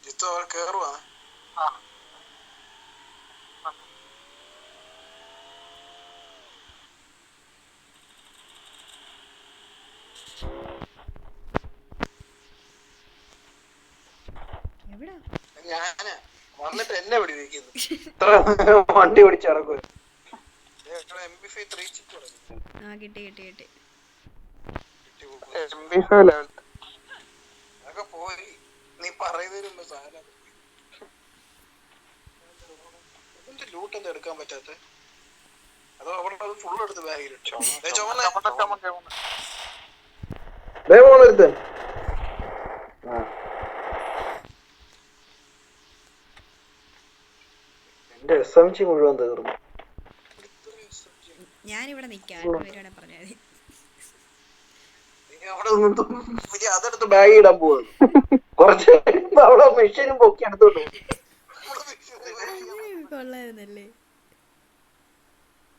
ജിത്തു അവർ കേറുവാ. ഞാന് വന്നിട്ട് എന്നെ പിടിക്കുന്നു. വണ്ടി ഓടിച്ച് നടക്കുക. അതൊക്കെ പോയി. നീ പറയുന്നതിന് സാധനം ലൂട്ട് എന്താ എടുക്കാൻ പറ്റാത്ത? അതോ അവിടെ അത് ഫുൾ എടുത്ത് ബാഗിൽ എന്റെ SMG മുഴുവൻ തീർന്നു. ഞാനിവിടെ നിക്കാം, പറഞ്ഞാൽ മതി. അതെടുത്ത് ബാഗ് ഇടാൻ പോവാണ്. കുറച്ച് അവിടെ മെഷീനും പൊക്കി എടുത്തോണ്ട് കൊള്ളായിരുന്നല്ലേ.